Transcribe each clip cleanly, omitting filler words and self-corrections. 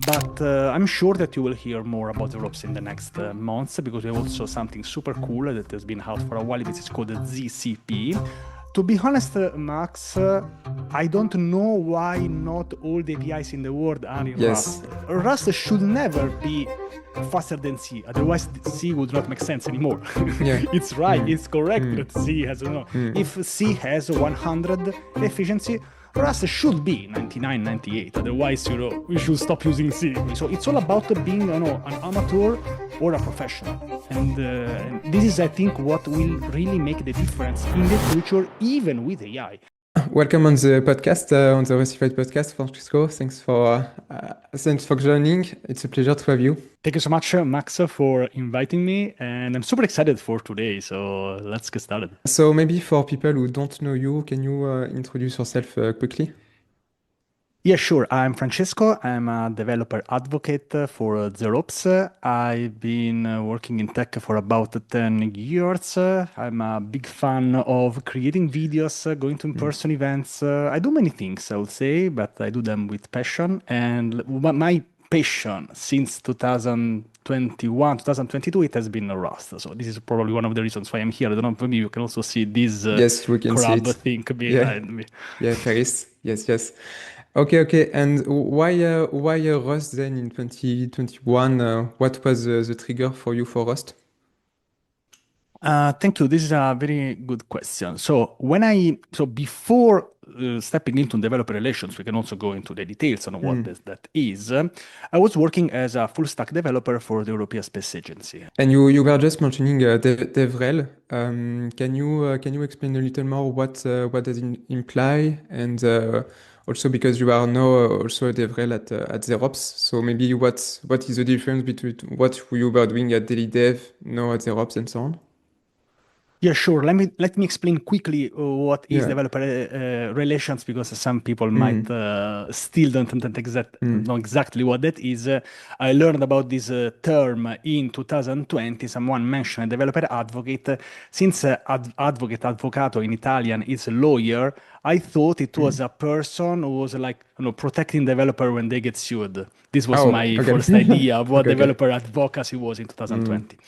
But I'm sure that you will hear more about Zerops in the next months because we have also something super cool that has been out for a while. This is called the ZCP. To be honest, Max, I don't know why not all the APIs in the world are in Yes. Rust. Rust should never be faster than C, otherwise C would not make sense anymore. Yeah. It's right, it's correct Mm. that C has, Mm. if C has 100 efficiency, Rust should be 99, 98. Otherwise, we should stop using C. So it's all about being, an amateur or a professional. And this is, I think, what will really make the difference in the future, even with AI. Welcome on the podcast, on the Rustify podcast, Francesco. Thanks for joining. It's a pleasure to have you. Thank you so much, Max, for inviting me. And I'm super excited for today. So let's get started. So maybe for people who don't know you, can you introduce yourself quickly? Yeah, sure. I'm Francesco. I'm a developer advocate for Zerops. I've been working in tech for about 10 years. I'm a big fan of creating videos, going to in-person events. I do many things, I would say, but I do them with passion. And my passion since 2021, 2022, it has been Rust. So this is probably one of the reasons why I'm here. I don't know, maybe you can also see this Yes, we can see crab it. thing Yeah, behind me. yeah, Paris. Yes, yes. Okay. And why Rust then in 2021? What was the trigger for you for Rust? Thank you. This is a very good question. So before stepping into developer relations, we can also go into the details on what that is. I was working as a full stack developer for the European Space Agency. And you were just mentioning DevRel. Can you explain a little more what does it imply? And also because you are now also a DevRel at Zerops, so maybe what is the difference between what you were doing at Daily Dev, now at Zerops, and so on? Yeah, sure. Let me explain quickly what is Yeah. developer relations because some people might Mm. still don't Mm. know exactly what that is. I learned about this term in 2020. Someone mentioned developer advocate. Since advocato in Italian is a lawyer, I thought it was Mm. a person who was like, protecting developer when they get sued. This was Oh, my okay. first idea of what Okay. developer advocacy was in Mm. 2020.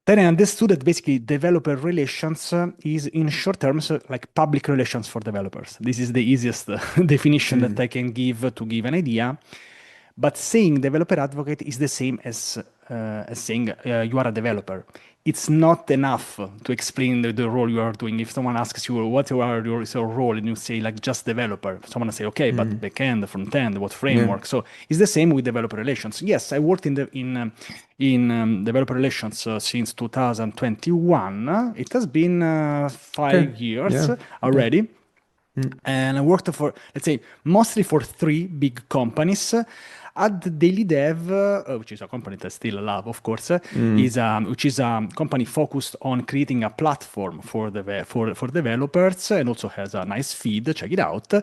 Then I understood that basically developer relations is in short terms like public relations for developers. This is the easiest definition that Mm. I can give to give an idea. But saying developer advocate is the same as saying you are a developer. It's not enough to explain the role you are doing. If someone asks you what is your role and you say like just developer, someone will say, okay, but Mm. backend, front end, what Yeah. framework? So it's the same with developer relations. Yes, I worked in developer relations since 2021. It has been Okay. 5 years Yeah. Okay. already. Mm. And I worked for, let's say, mostly for three big companies. At Daily Dev, which is a company that I still love, of course, Mm. which is a company focused on creating a platform for developers and also has a nice feed. Check it out.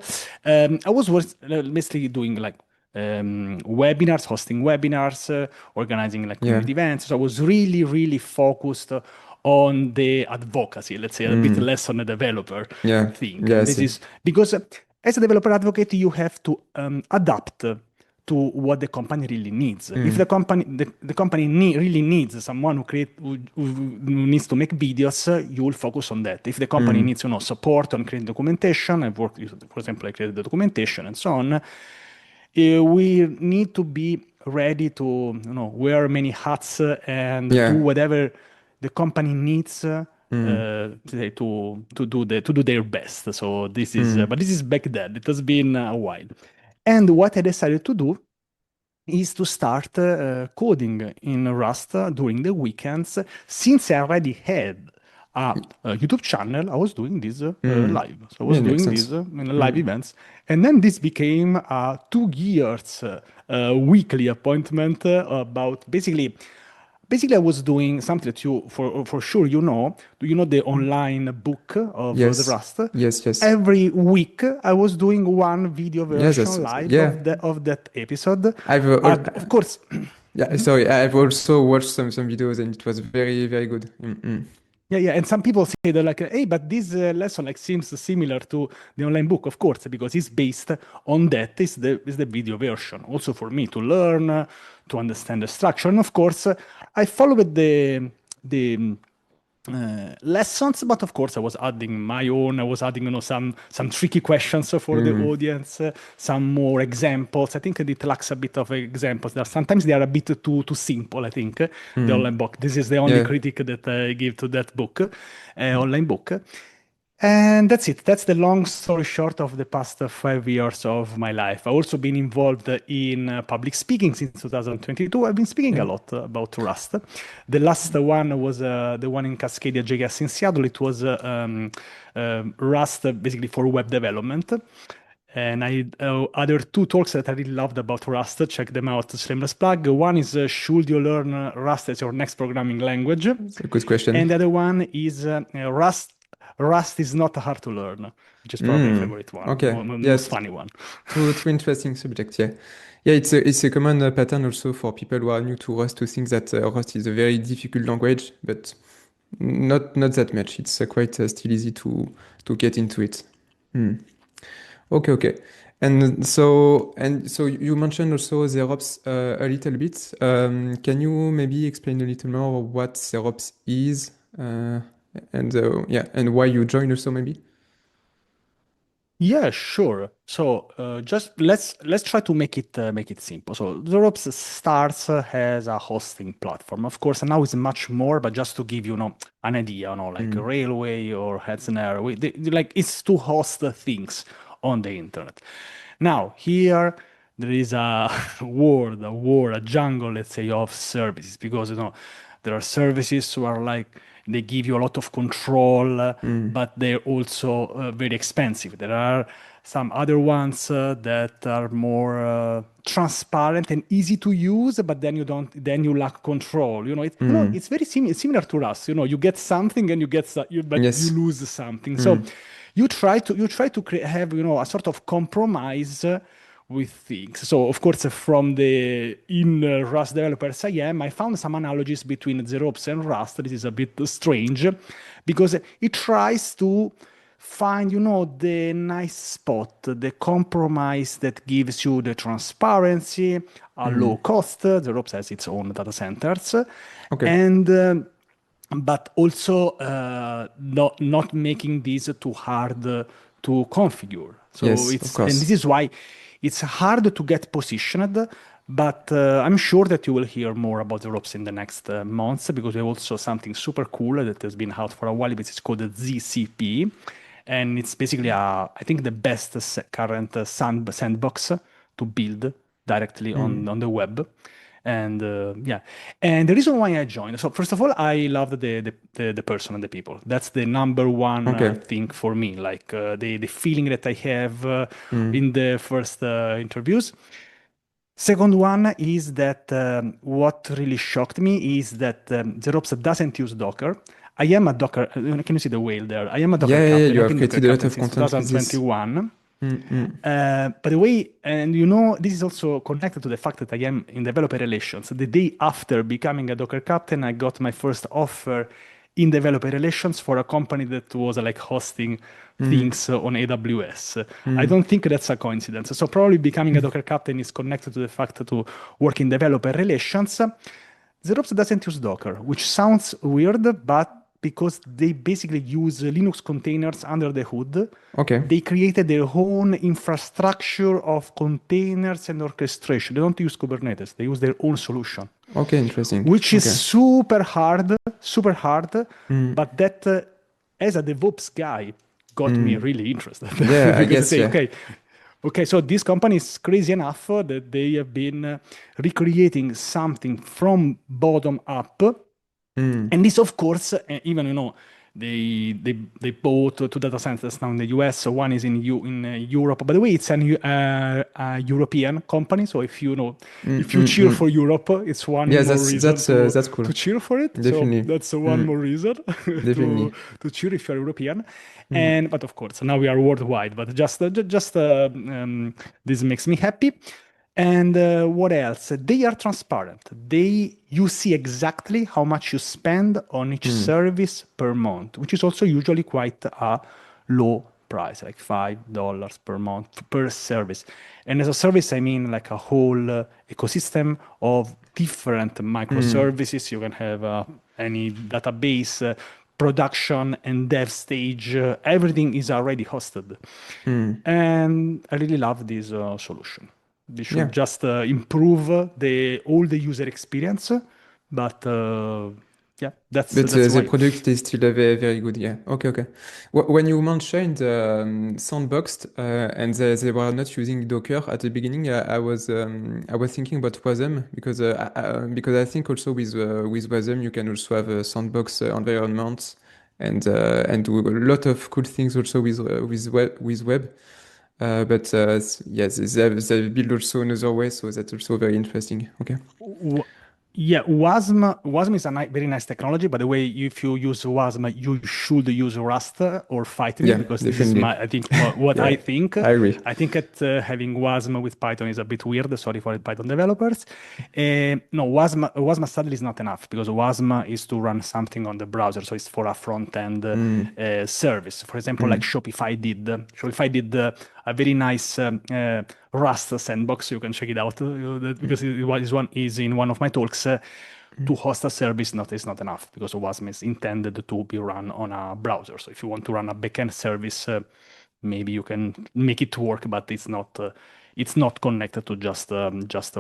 I was basically doing like webinars, hosting webinars, organizing like Yeah. community events. So I was really, really focused on the advocacy, let's say a bit Mm. less on the developer Yeah. thing. Yeah. I And this see. is because as a developer advocate, you have to adapt to what the company really needs. If Mm. the company really needs someone who needs to make videos, you will focus on that. If the company Mm. needs, support on creating documentation, I've worked, for example, I created the documentation and so on. We need to be ready to, wear many hats and do Yeah. whatever the company needs Mm. to do their best. So this is, Mm. but this is back then. It has been a while. And what I decided to do is to start coding in Rust during the weekends. Since I already had a YouTube channel, I was doing this Mm. live. So I Yeah, was it makes doing this sense. in live Mm. events. And then this became a 2 years weekly appointment about basically I was doing something that you for sure do you know the online book of the Yes. Rust? Yes, yes. Every week I was doing one video Yes, version live yeah. of that episode. I've Of course. yeah, Mhm. sorry. I've also watched some videos and it was very, very good. Mm. Mm. Yeah, yeah, and some people say they're like, hey, but this lesson like seems similar to the online book, of course, because it's based on that. Is the video version also for me to learn, to understand the structure, and of course, I followed the lessons, but of course I was adding my own. I was adding, some tricky questions for the Mm, audience, some more examples. I think it lacks a bit of examples. Sometimes they are a bit too simple. I think the online mm. book. This is the only Yeah, critic that I give to that book, online book. And that's it. That's the long story short of the past 5 years of my life. I've also been involved in public speaking since 2022. I've been speaking a yeah. lot about Rust. The last one was the one in Cascadia JS in Seattle. It was Rust basically for web development. And I other two talks that I really loved about Rust. Check them out. Shameless plug. One is should you learn Rust as your next programming language? It's a good question. And the other one is Rust. Rust is not hard to learn, which is probably my Mm, favorite one, okay. most Yes, funny one. two interesting subjects. Yeah, yeah. It's a common pattern also for people who are new to Rust to think that Rust is a very difficult language, but not that much. It's quite still easy to get into it. Hmm. Okay, okay. And so you mentioned also Zerops a little bit. Can you maybe explain a little more what Zerops is, and yeah, and why you joined also maybe? Yeah, sure. So just let's try to make it simple. So Zerops starts as a hosting platform. Of course, now it's much more, but just to give you, an idea, like a Mm, railway or Hetzner, like it's to host things on the internet. Now here there is a war, a jungle, let's say, of services because there are services who are like they give you a lot of control, mm, but they're also very expensive. There are some other ones that are more transparent and easy to use, but then you lack control. mm. It's very similar to us. You get something and but you Yes. lose something. So Mm, you try to have a sort of compromise with things. So of course, from the in Rust developers I found some analogies between Zerops and Rust. This is a bit strange because it tries to find, the nice spot, the compromise that gives you the transparency, a low mm. cost. Zerops has its own data centers, Okay. and but also not making this too hard to configure. So Yes, of and this course. is why it's hard to get positioned. But I'm sure that you will hear more about the ropes in the next months because we have also something super cool that has been out for a while. It's called the ZCP, and it's basically I think the best current sandbox to build directly Mm. on the web. And yeah, and the reason why I joined. So first of all, I love the person and the people. That's the number one Okay. thing for me. Like the feeling that I have Mm. in the first interviews. Second one is that what really shocked me is that Zerops doesn't use Docker. I am a Docker. Can you see the whale there? I am a Docker Yeah, yeah, yeah, captain. you I've have been Docker created a lot captain of since content with this. 2021. Mm, mm, By the way, and this is also connected to the fact that I am in developer relations. The day after becoming a Docker captain, I got my first offer in developer relations for a company that was like hosting mm, things on AWS. I mm. don't think that's a coincidence. So probably becoming a Docker captain is connected to the fact to work in developer relations. Zerops doesn't use Docker, which sounds weird, but because they basically use Linux containers under the hood, Okay. they created their own infrastructure of containers and orchestration. They don't use Kubernetes, they use their own solution, Okay, interesting. which is Okay. super hard, Mm, but that, as a DevOps guy, got me mm. really interested Yeah, I because I guess, say, yeah. okay, so this company is crazy enough that they have been recreating something from bottom up, Mm. and this, of course, even they bought two data centers now in the US. So one is in Europe. By the way, it's a European company. So Mm, if you mm, cheer mm. for Europe, it's one Yeah, more that's reason that's uh, that's cool. to cheer for it. So Definitely. that's one Mm, more reason to definitely. to cheer if you're European. Mm, But of course, now we are worldwide. But just this makes me happy. And what else? They are transparent. You see exactly how much you spend on each Mm, service per month, which is also usually quite a low price, like $5 per month per service. And as a service, I mean like a whole ecosystem of different mm, microservices. You can have any database, production and dev stage. Everything is already hosted. mm. And I really love this solution. They Yeah. should just improve the all the user experience, but yeah, But that's the why. product is still very, very good. Yeah. Okay, okay. When you mentioned sandboxed and they were not using Docker at the beginning, I was thinking about Wasm because I think also with Wasm you can also have a sandbox environment and do a lot of cool things also with web. Yes, they build also another way, so that's also very interesting. Okay. W- Yeah, WASM is a very nice technology. By the way, if you use WASM, you should use Rust or Python it Yeah, because this is definitely. my, I think, what Yeah, I think. I agree. I think that having WASM with Python is a bit weird. Sorry for Python developers. No, WASM sadly is not enough because WASM is to run something on the browser, so it's for a front-end Mm, service. For example, like mm, Shopify did. Shopify did a very nice Rust sandbox. You can check it out mm, because one is in one of my talks. To mm. host a service not is not enough because WASM is intended to be run on a browser. So if you want to run a backend service, maybe you can make it work, but it's not connected to just a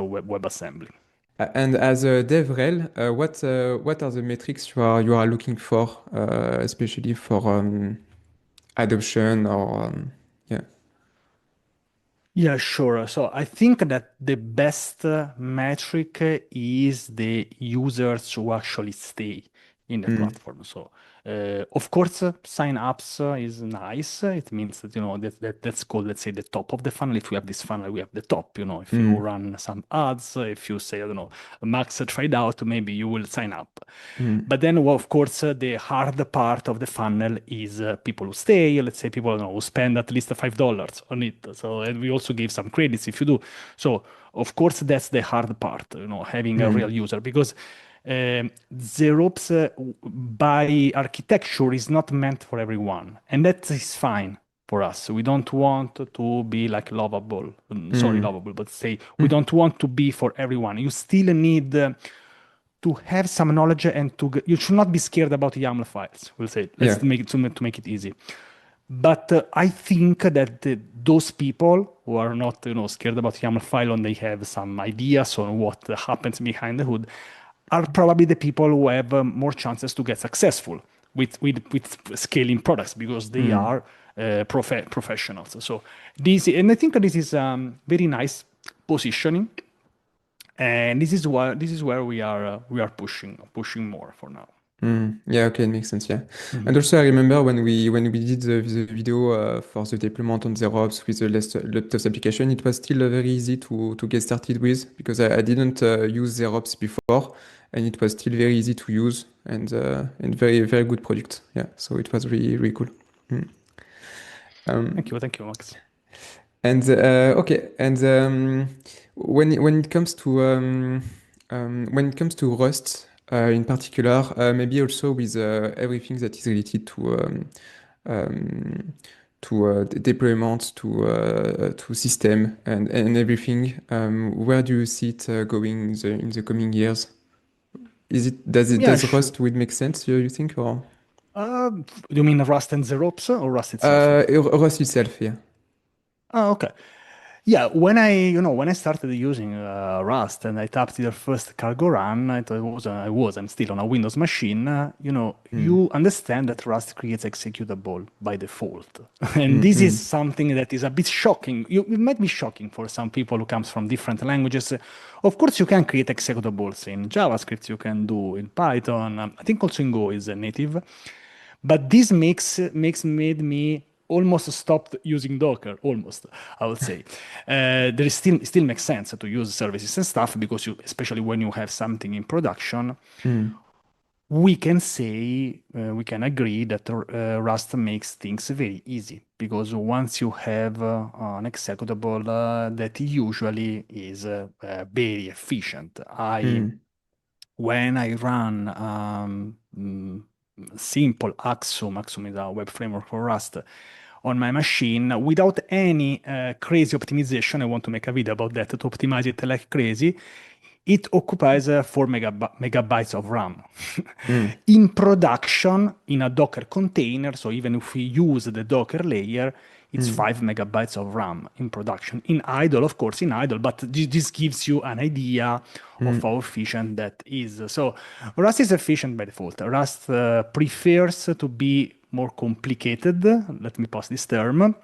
WebAssembly. And as a DevRel, what are the metrics you are looking for, especially for adoption or yeah. Yeah, sure. So I think that the best metric is the users who actually stay in the Mm, platform. So, of course, sign ups is nice. It means that, that's called, let's say, the top of the funnel. If we have this funnel, we have the top. If you mm, run some ads, if you say, I don't know, max tried out, maybe you will sign up. mm, But then, well, of course, the hard part of the funnel is people who stay. Let's say people who spend at least $5 on it. So, and we also gave some credits if you do. So, of course, that's the hard part. Having a real mm, user because Zerops by architecture is not meant for everyone, and that is fine for us. We don't want to be like lovable. Sorry, mm, lovable, but say we mm. don't want to be for everyone. You still need to have some knowledge and you should not be scared about YAML files. We'll say Yeah. let's make it to make it easy. But I think that those people who are not scared about YAML file and they have some ideas on what happens behind the hood are probably the people who have more chances to get successful with scaling products because they Mm. are professionals. So and I think this is very nice positioning, and this is where we are pushing more for now. Mm. Yeah, okay, it makes sense. Yeah, and Mhm. also I remember when we did the video for the deployment on Zerops with the Leptos application, it was still very easy to get started with because I didn't use Zerops before, and it was still very easy to use and very very good product. Yeah, so it was really really cool. Mm. Um, Thank you, Max. and okay, and when it comes to when it comes to Rust in particular, maybe also with everything that is related um, to deployment, to system and everything. Where do you see it going in the coming years? Yeah, Does sure. Rust would make sense? You think or You mean Rust and Zerops or Rust itself? Rust itself? Yeah. Oh, okay. Yeah, when I started using Rust and I tapped the first cargo run, I'm still on a Windows machine. Mm, You understand that Rust creates executable by default, and mm, this is mm, something that is a bit shocking. It might be shocking for some people who comes from different languages. Of course, you can create executables in JavaScript. You can do in Python. I think also in Go is a native. But this made me almost stopped using Docker. Almost, I would say. There is still makes sense to use services and stuff because especially when you have something in production. mm, we can say, we can agree that Rust makes things very easy because once you have an executable that usually is very efficient. Mm, When I run simple Axiom is a web framework for Rust, on my machine without any crazy optimization. I want to make a video about that to optimize it like crazy. It occupies 4 megabytes of RAM. mm, In production, in a Docker container, so even if we use the Docker layer, it's mm, 5 megabytes of RAM in production. In idle, of course, in idle, but this gives you an idea of mm. how efficient that is. So Rust is efficient by default. Rust prefers to be more complicated, let me pass this term,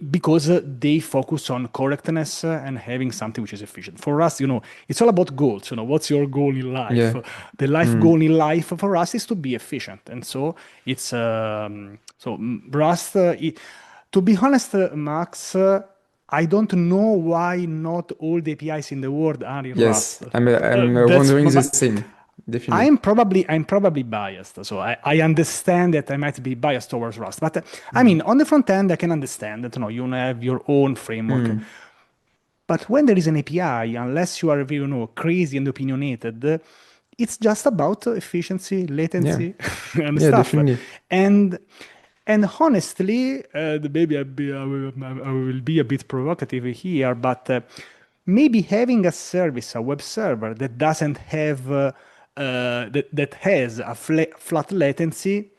because they focus on correctness and having something which is efficient. For us, it's all about goals. What's your goal in life? Yeah. The life Mm, goal in life for us is to be efficient, and so it's Rust. To be honest, Max, I don't know why not all the APIs in the world are in yes, Rust. I'm That's wondering the same. Definitely. I'm probably biased, so I understand that I might be biased towards Rust. But I Mm, mean, on the front end, I can understand that you have your own framework. mm. But when there is an API, unless you are crazy and opinionated, it's just about efficiency, Yeah. latency, and Yeah, stuff. definitely. And and honestly, maybe I will be a bit provocative here, but maybe having a service, a web server that doesn't have that has a flat latency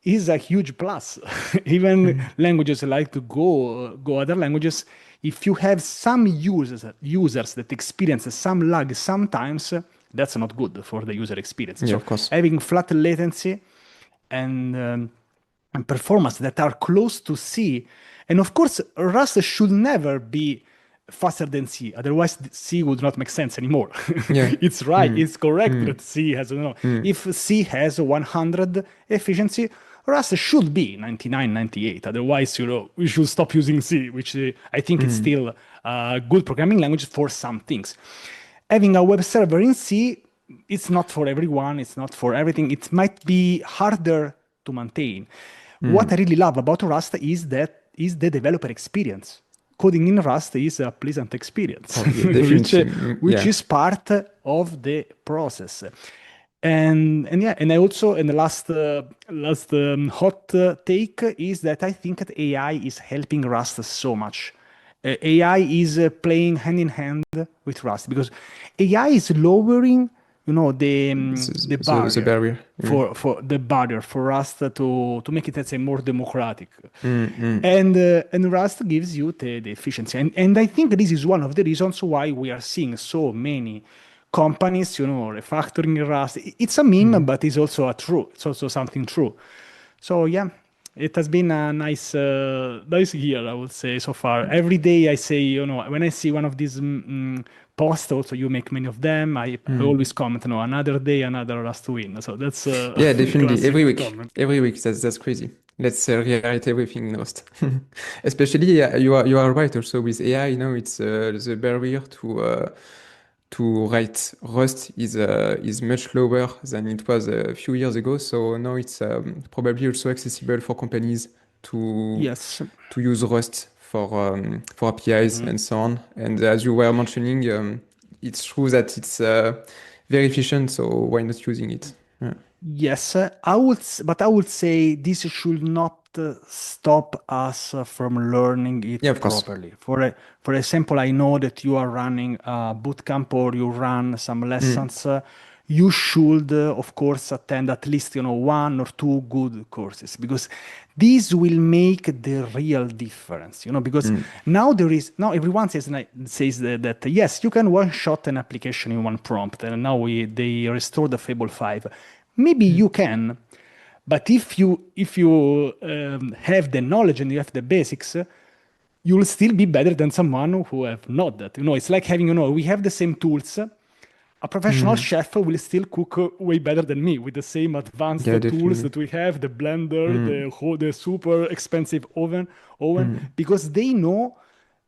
is a huge plus. Even Mm, languages like to go other languages. If you have some users that experience some lag sometimes, that's not good for the user experience. yeah, So of course. having flat latency and and performance that are close to C, and of course Rust should never be faster than C. Otherwise, C would not make sense anymore. Yeah. It's right. Mm, It's correct that mm, C has, mm, if C has 100 efficiency, Rust should be 99, 98. Otherwise, we should stop using C, which I think it's mm, still a good programming language for some things. Having a web server in C, it's not for everyone. It's not for everything. It might be harder to maintain. What I mm. really love about Rust is the developer experience. Coding in Rust is a pleasant experience, Oh, yeah, which definitely. which Yeah. is part of the process. And yeah, and I also and the last hot take is that I think that AI is helping Rust so much. AI is playing hand in hand with Rust because AI is lowering, the The barrier barrier. Mm, for Rust to make it, let's say, more democratic. mm, mm, And Rust gives you the efficiency. And I think this is one of the reasons why we are seeing so many companies, refactoring Rust. It's a meme, mm, but it's also something true. So yeah, it has been a nice year, I would say, so far. Every day I say, when I see one of these posts, also you make many of them, I mm. always comment, another day, another Rust win. So that's a Yeah, definitely. Every classic week. comment. Every week. That's crazy. Let's rewrite everything in Rust. Especially, you are right. Also with AI, it's the barrier to write Rust is much lower than it was a few years ago. So now it's probably also accessible for companies to Yes. to use Rust for APIs Mhm. and so on. And as you were mentioning, it's true that it's very efficient. So why not using it? Yeah, Yes, but I would say this should not stop us from learning yeah, it of course. properly. For example, I know that you are running a bootcamp or you run some Mm, lessons. You should, of course, attend at least one or two good courses because these will make the real difference. Because mm, now everyone says that yes, you can one shot an application in one prompt, and now they restore the Fable 5. Maybe mm, you can, but if you have the knowledge and you have the basics, you'll still be better than someone who have not that. It's like having, we have the same tools. A professional mm. chef will still cook way better than me with the same advanced Yeah, tools definitely. that we have, the blender, Mm, the super expensive oven, mm. because they know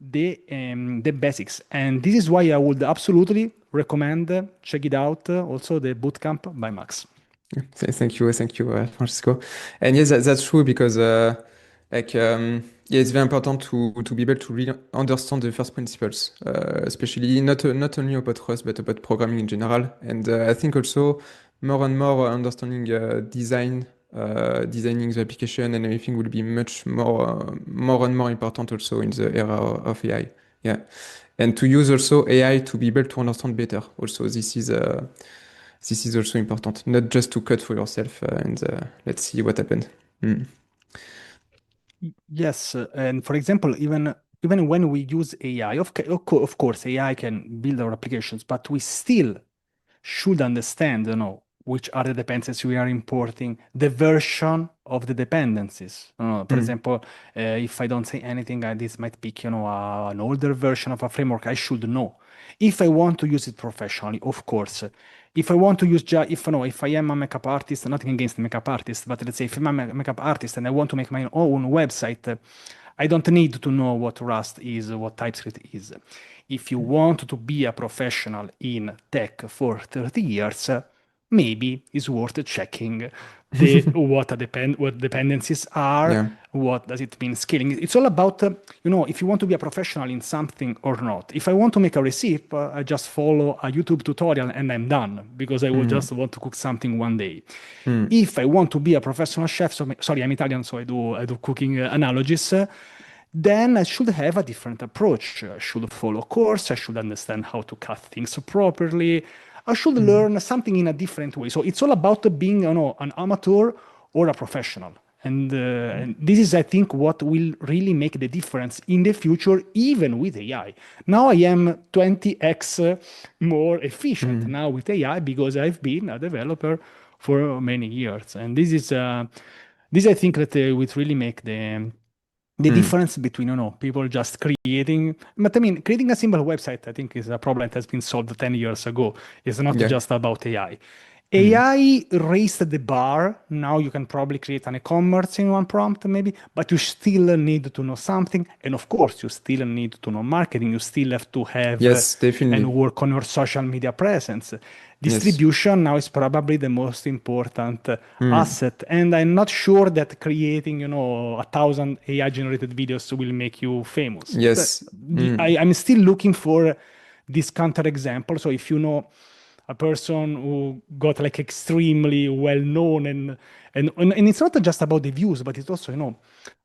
the basics. And this is why I would absolutely recommend check it out. Also, the bootcamp by Max. Thank you, Francesco. And yes, that's true because like yeah, it's very important to be able to really understand the first principles, especially not only about Rust but about programming in general. And I think also more and more understanding designing the application and everything will be much more and more important also in the era of AI. Yeah, and to use also AI to be able to understand better. Also, this is also important, not just to code for yourself and let's see what happened. Mm. Yes, and for example, even when we use AI, of course, AI can build our applications, but we still should understand, which are the dependencies we are importing, the version of the dependencies. For Mm. example, if I don't say anything, this might pick, an older version of a framework. I should know. If I want to use it professionally, of course. If I want to use, if I am a makeup artist, nothing against makeup artists, but let's say if I'm a makeup artist and I want to make my own website, I don't need to know what Rust is, what TypeScript is. If you want to be a professional in tech for 30 years, maybe it's worth checking what dependencies are, Yeah. what does it mean scaling. It's all about, if you want to be a professional in something or not. If I want to make a recipe, I just follow a YouTube tutorial and I'm done because I will just Mm. want to cook something one day. Mm. If I want to be a professional chef, so sorry, I'm Italian, so I do cooking analogies. Then I should have a different approach. I should follow a course. I should understand how to cut things properly. I should Mm. learn something in a different way. So it's all about being, an amateur or a professional. And this is, I think, what will really make the difference in the future, even with AI. Now I am 20x more efficient Mm. now with AI because I've been a developer for many years. And this I think that would really make the Mm. difference between people just creating, but I mean creating a simple website, I think, is a problem that has been solved 10 years ago. It's not Yeah. just about AI. Mm. AI raised the bar. Now you can probably create an e-commerce in one prompt maybe, but you still need to know something, and of course you still need to know marketing. You still have to have Yes, and definitely. work on your social media presence. Yes. Distribution now is probably the most important Mm. asset, and I'm not sure that creating 1,000 AI generated videos will make you famous. Yes. Mm. I'm still looking for this counter example. So if you know a person who got like extremely well known, and it's not just about the views, but it's also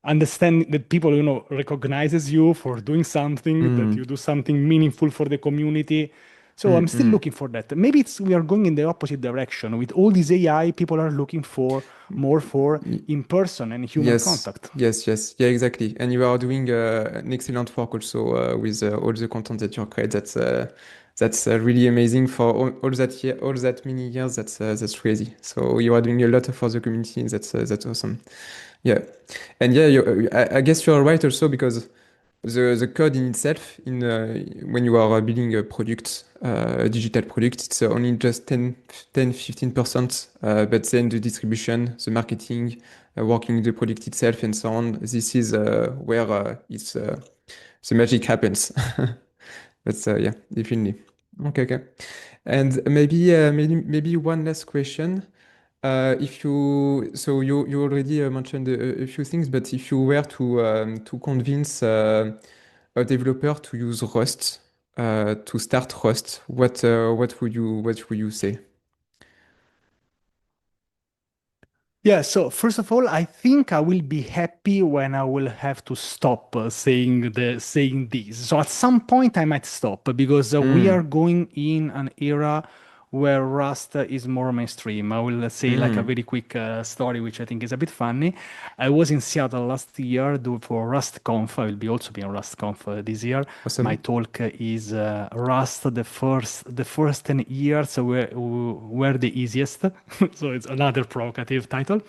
understanding that people recognizes you for doing something, that you Mm. do something meaningful for the community. So I'm Mm. still Mm. looking for that. Maybe we are going in the opposite direction. With all this AI, people are looking for more for Y- in person and human Yes, contact. yes, yeah, exactly. And you are doing an excellent work also with all the content that you create. That's really amazing for all that year, all that many years. That's crazy. So you are doing a lot for the community. And that's awesome. Yeah, and yeah, I guess you are right also because the code in itself, in when you are building a product, a digital product, it's only just 15%. But then the distribution, the marketing, working the product itself, and so on. This is where it's the magic happens. But yeah, definitely. Okay. And maybe one last question. If you so you already mentioned a few things, but if you were to convince a developer to use Rust, to start Rust, what would you say? Yeah, so first of all, I think I will be happy when I will have to stop saying this. So at some point I might stop because we are Mm, going in an era where Rust is more mainstream. I will say like a mm, very quick story, which I think is a bit funny. I was in Seattle last year for RustConf. I will be also be on RustConf this year. My awesome. talk is Rust, the first 10 years were the easiest. So it's another provocative title.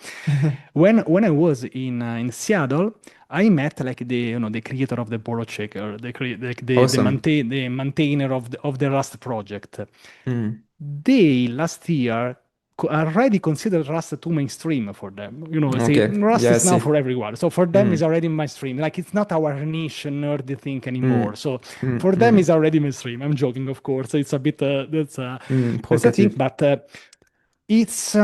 When I was in Seattle, I met like the creator of the Boro Checker, Awesome. the maintainer of the Rust project. Mm, They last year already considered Rust too mainstream for them. Say okay. Rust Yeah, I is now see. for everyone. So for them, it's Mm, already mainstream. Like it's not our niche nerdy thing anymore. mm, So mm, for them, it's mm, already mainstream. I'm joking, of course. It's a bit that's a thing, provocative. but it's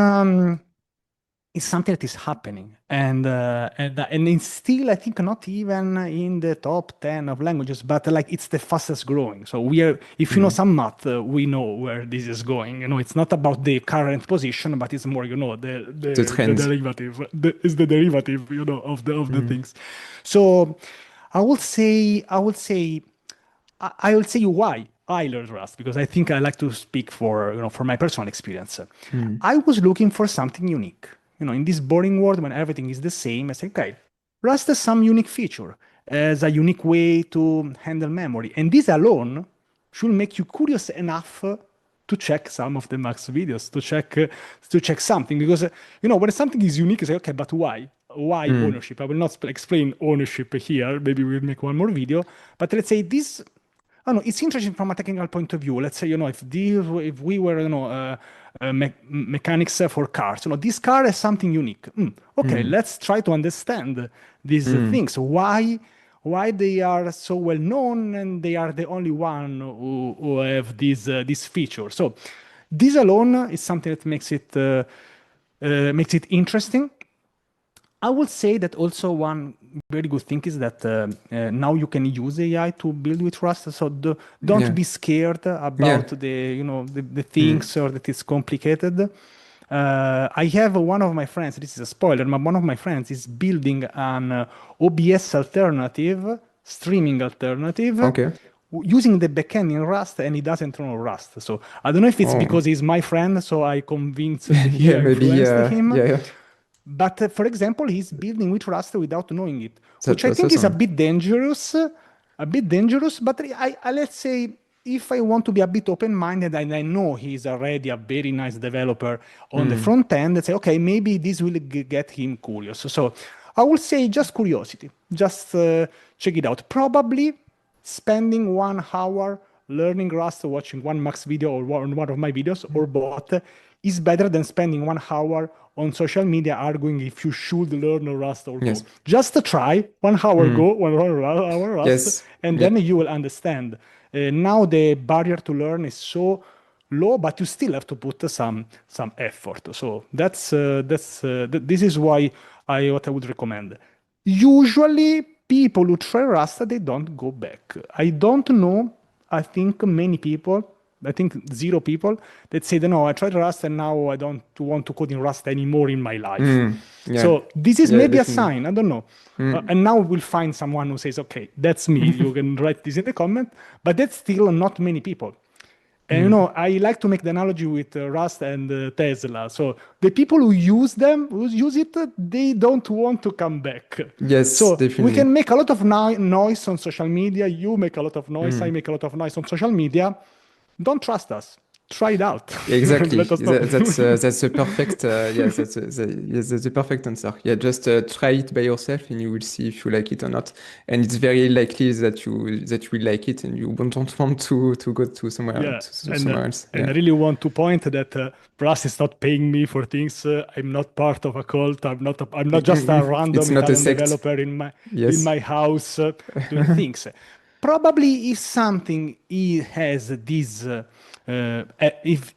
it's something that is happening, and it's still, I think, not even in the top 10 of languages, but like it's the fastest growing. So we are, if you know Mm. some math, we know where this is going. It's not about the current position, but it's more, The the trend. derivative. Is the derivative, of the Mm. things. So I will say you why I learned Rust, because I think I like to speak for my personal experience. Mm. I was looking for something unique. In this boring world when everything is the same, I say, okay, Rust has some unique feature, has a unique way to handle memory, and this alone should make you curious enough to check some of the Max videos, to check something, because when something is unique, you say, okay, but why? Why Mm. ownership? I will not explain ownership here. Maybe we'll make one more video. But let's say this. Oh no, it's interesting from a technical point of view. Let's say, if we were, mechanics for cars, this car has something unique. Okay, Mm. let's try to understand these Mm. things. Why they are so well known and they are the only one who have this feature. So this alone is something that makes it interesting. I would say that also one very good thing is that now you can use AI to build with Rust. So don't Yeah. be scared Yeah. about the Mm. things or that it's complicated. I have one of my friends. This is a spoiler, but one of my friends is building an OBS alternative, streaming alternative, Okay. using the backend in Rust, and he doesn't run on Rust. So I don't know if it's Oh. because he's my friend, so I convinced him, Yeah, I maybe. influenced Yeah. him. Yeah. But for example, he's building with Rust without knowing it, which I That's think is a awesome. bit dangerous. A bit dangerous, but let's say if I want to be a bit open-minded and I know he's already a very nice developer on the Mm. front end, let's say, okay, maybe this will get him curious. So I would say just curiosity, just check it out. Probably spending 1 hour learning Rust, watching one Max video or one of my videos or both is better than spending 1 hour on social media arguing if you should learn Rust or Go. Yes. Just try 1 hour Mm. Go, 1 hour Rust, Yes. and Yeah. then you will understand. Now the barrier to learn is so low, but you still have to put some effort. So this is why what I would recommend. Usually, people who try Rust, they don't go back. I don't know. I think many people, I think zero people, that say, no, I tried Rust and now I don't want to code in Rust anymore in my life. Mm. Yeah. So this is Yeah, maybe a definitely. sign. I don't know. Mm. And now we'll find someone who says, okay, that's me. You can write this in the comment, but that's still not many people. And Mm. I like to make the analogy with Rust and Tesla. So the people who use them, who use it, they don't want to come back. Yes, So we can definitely. make a lot of noise on social media. You make a lot of noise. I Mm. make a lot of noise on social media. Don't trust us. Try it out and Exactly. let us know. That's a perfect yes, yes, that's the perfect answer. Yeah, just try it by yourself and you will see if you like it or not. And it's very likely that you will like it and you don't want to go to somewhere Yeah, and uh, somewhere else. and Yeah. I really want to point that Brass is not paying me for things. I'm not part of a cult. I'm not just a random It's not a Italian sect. developer in my in Yes. my house doing things. Probably if something has this,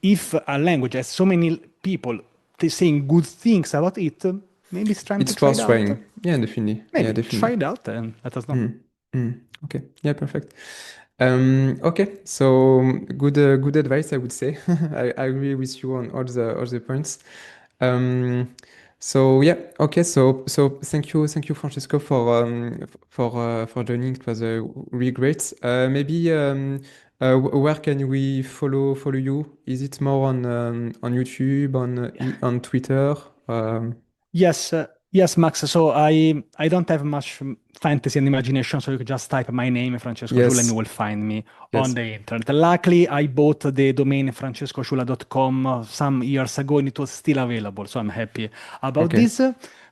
if a language has so many people saying good things about it, maybe it's time to It's try worth it out. trying. Yeah, definitely. Yeah, Maybe try definitely. it out and let us know. Mm. Mm. Okay. Yeah, perfect. Okay, so good advice, I would say. I agree with you on all the points. Um, so yeah, okay. So thank you, Francesco, for joining. It was really great. Maybe where can we follow you? Is it more on YouTube, on Twitter? Um, Yes, Max. So I don't have much fantasy and imagination, so you can just type my name, Francesco Ciulla, and you yes, will find me on yes. the internet. Luckily, I bought the domain francescociulla.com some years ago, and it was still available, so I'm happy about Okay. this.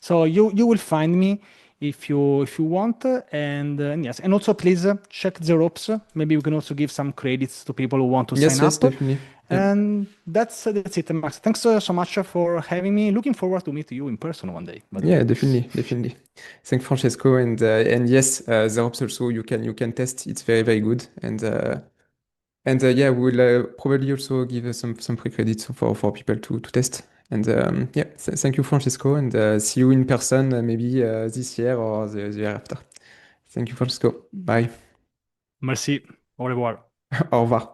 So you will find me if you want, and yes, and also please check Zerops. Maybe we can also give some credits to people who want to sign Yes, yes, up. definitely. Yeah. And that's it, Max. Thanks so much for having me. Looking forward to meet you in person one day, by the way. Yeah, definitely, definitely. Thank Francesco, and yes, the ops also you can test. It's very good, and And yeah, we'll probably also give some free credits for people to test. And yeah, thank you, Francesco, and see you in person maybe this year or the year after. Thank you, Francesco. Bye. Merci. Au revoir. Au revoir.